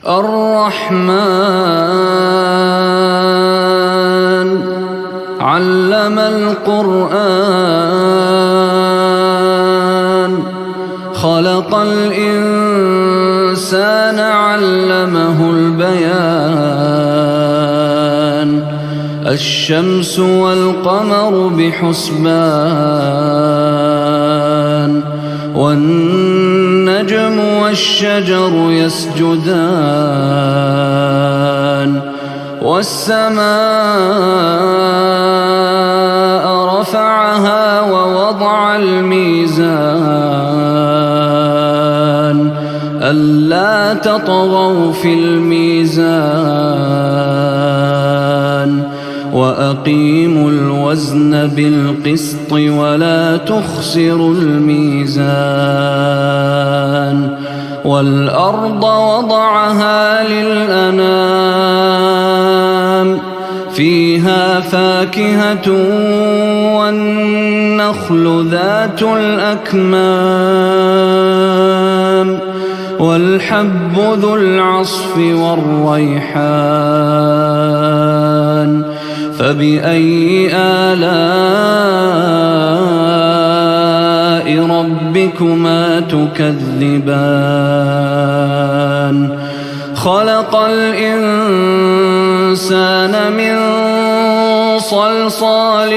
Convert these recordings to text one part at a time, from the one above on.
الرحمن علم القرآن خلق الإنسان علمه البيان الشمس والقمر بحسبان والنجم والشجر يسجدان والسماء رفعها ووضع الميزان ألا تطغوا في الميزان وأقيموا الوزن بالقسط ولا تخسروا الميزان والأرض وضعها للأنام فيها فاكهة والنخل ذات الأكمام والحب ذو العصف والريحان فبأي آلاء ربكما تكذبان خلق الإنسان من صلصال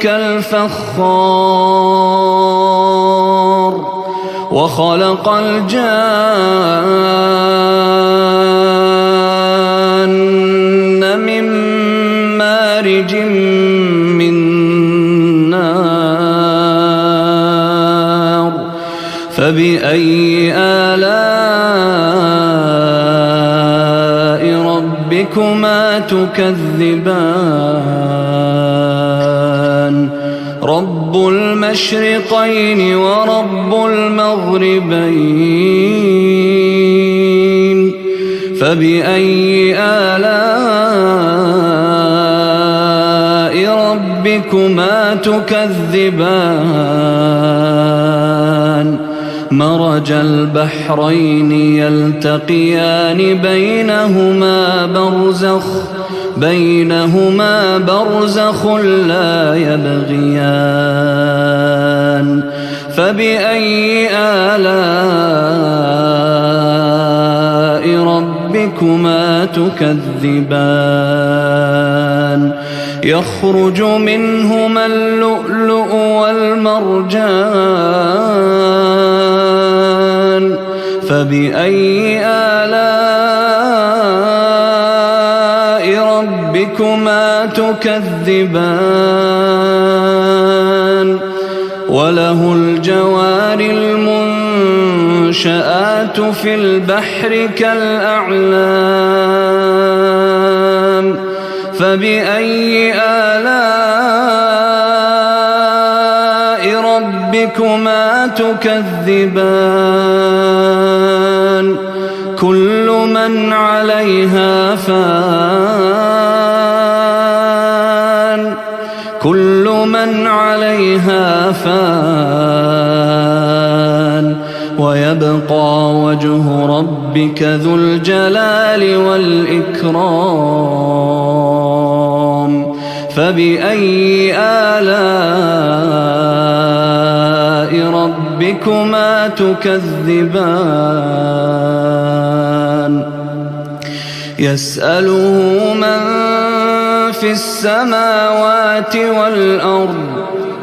كالفخار وخلق الجان من مارج من نار فبأي آلاء ربكما تكذبان رب المشرقين ورب المغربين فبأي آلاء ربكما تكذبان مرج البحرين يلتقيان بينهما برزخ لا يبغيان فبأي آلاء ربكما تكذبان يخرج منهما اللؤلؤ والمرجان فبأي آلاء ربكما تكذبان وله الجوار المنشآت في البحر كالأعلام فبأي آلاء ربكما تكذبان كل من عليها فان ويبقى وجه ربك ذو الجلال والإكرام فبأي آلاء ربكما تكذبان يسأله من في السماوات والأرض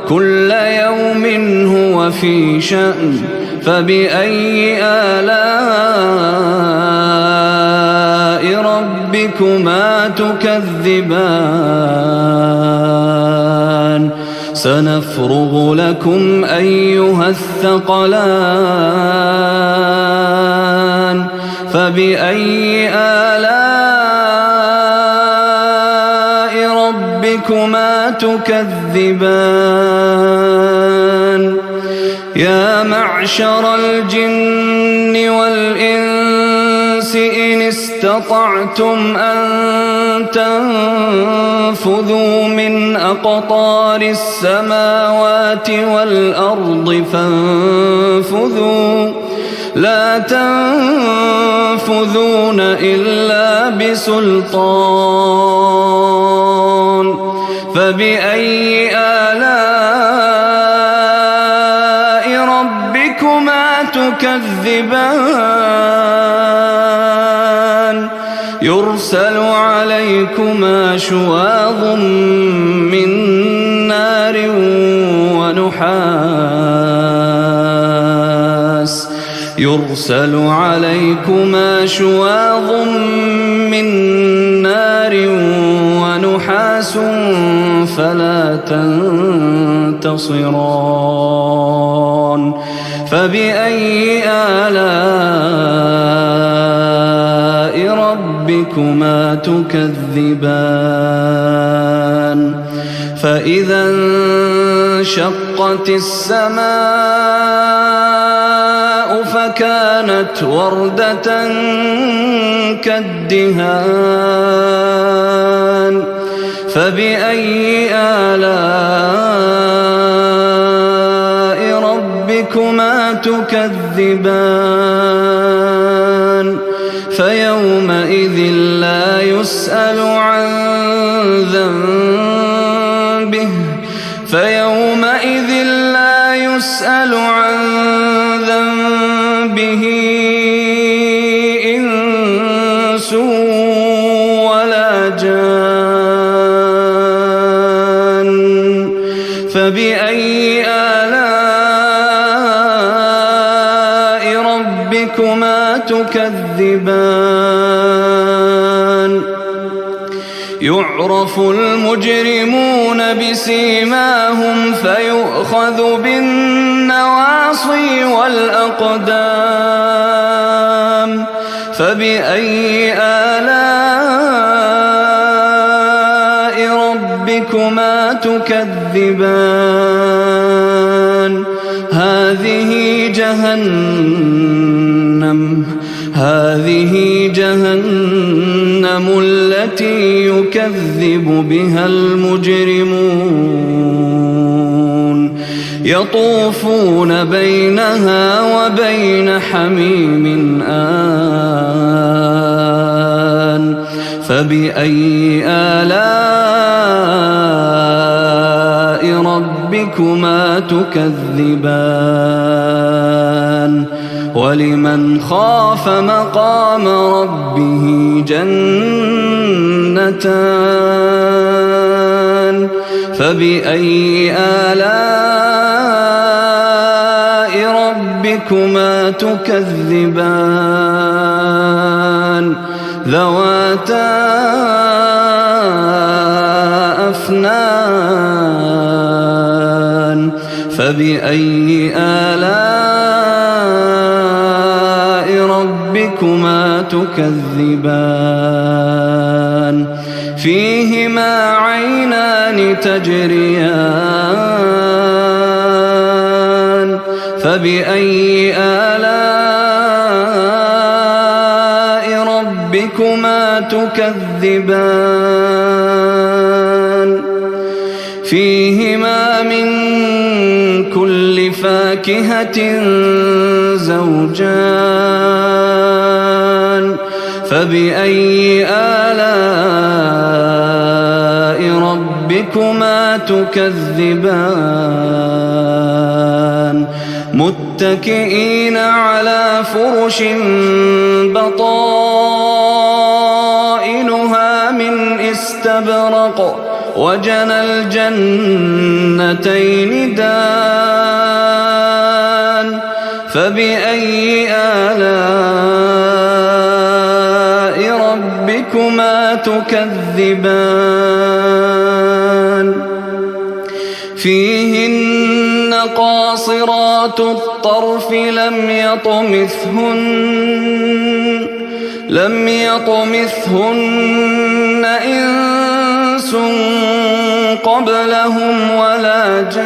كل يوم هو في شأن فبأي آلاء ربكما تكذبان سنفرغ لكم أيها الثقلان فبأي آلاء ربكما تكذبان يا معشر الجن والإنس إن استطعتم أن تنفذوا من أقطار السماوات والأرض فانفذوا لا تنفذون تنفذون إلا بسلطان فبأي آلاء ربكما تكذبان يرسل عليكما شواظ من نار ونحاس يرسل عليكما شواظ من نار ونحاس فلا تنتصران فبأي آلاء ربكما تكذبان فإذا انشقت السماء فكانت وردة كالدهان فبأي آلاء ربكما تكذبان فيومئذ لا يسأل عن ذنبه إنس ولا جان فبأي آلاء ربكما تكذبان يعرف المجرمون بسيماهم فيؤخذ بالنواصي والأقدام فبأي آلاء ربكما تكذبان هذه جهنم التي يكذب بها المجرمون يطوفون بينها وبين حميم آن فبأي آلاء ربكما تكذبان ولمن خاف مقام ربه جنتان فبأي آلاء ربكما تكذبان ذواتا أفنان فبأي آلاء ربكما تكذبان فيهما عينان تجريان فبأي آلاء ربكما تكذبان فيهما من كل فاكهة زوجان فبأي آلاء ربكما تكذبان متكئين على فرش بطائنها من استبرق وجنى الجنتين دان فبأي آلاء ربكما تكذبان فيهن قاصرات الطرف لم يطمثهن إنس قبلهم ولا جان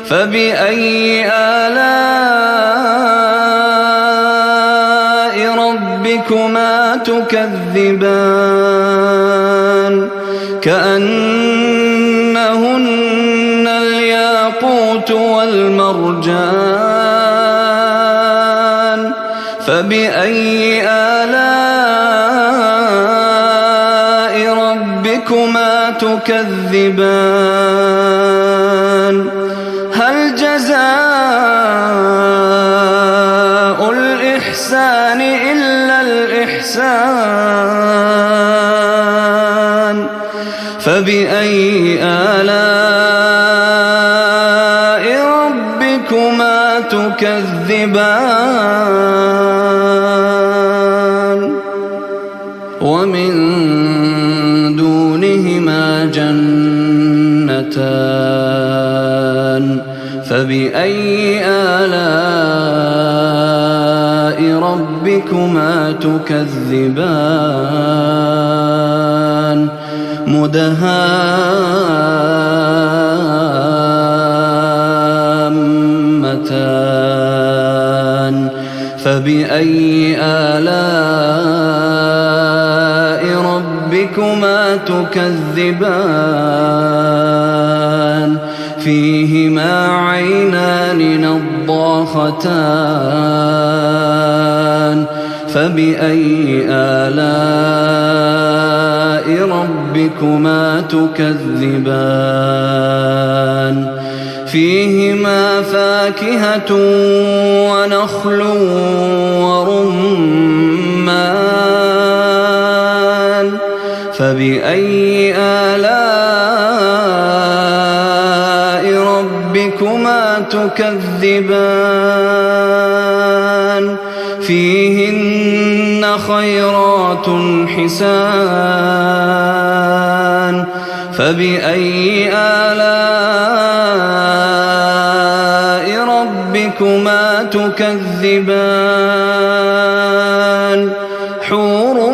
فبأي آلاء ربكما تكذبان كأنهن الياقوت والمرجان فبأي آلاء ربكما تكذبان هل جزاء الإحسان إلا الإحسان فبأي آلاء ربكما تكذبان ومن دونهما جنتان فبأي آلاء ربكما تكذبان مدهامتان فبأي آلاء ربكما تكذبان فيهما عينان نضاختان فبأي آلاء ربكما تكذبان فيهما فاكهة ونخل ورمان فبأي آلاء ربكما تكذبان فيهن خيرات حسان فبأي آلاء ربكما تكذبان حور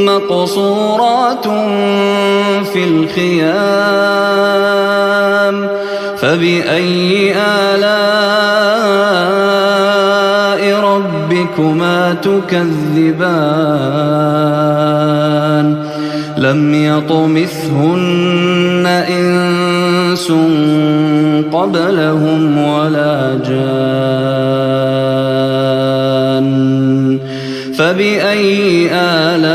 مقصورات في الخيام فبأي آلاء ربكما تكذبان لم يطمثهن إنس قبلهم ولا جان فبأي آلاء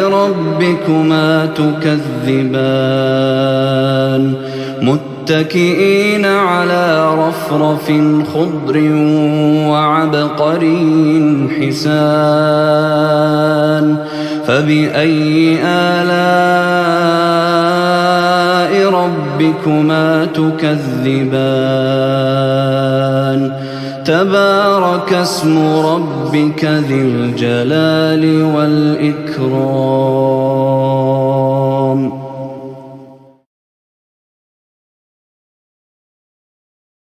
ربكما تكذبان متكئين على رفرف خضر وعبقري حسان فبأي آلاء ربكما تكذبان تبارك اسم ربك ذي الجلال والإكرام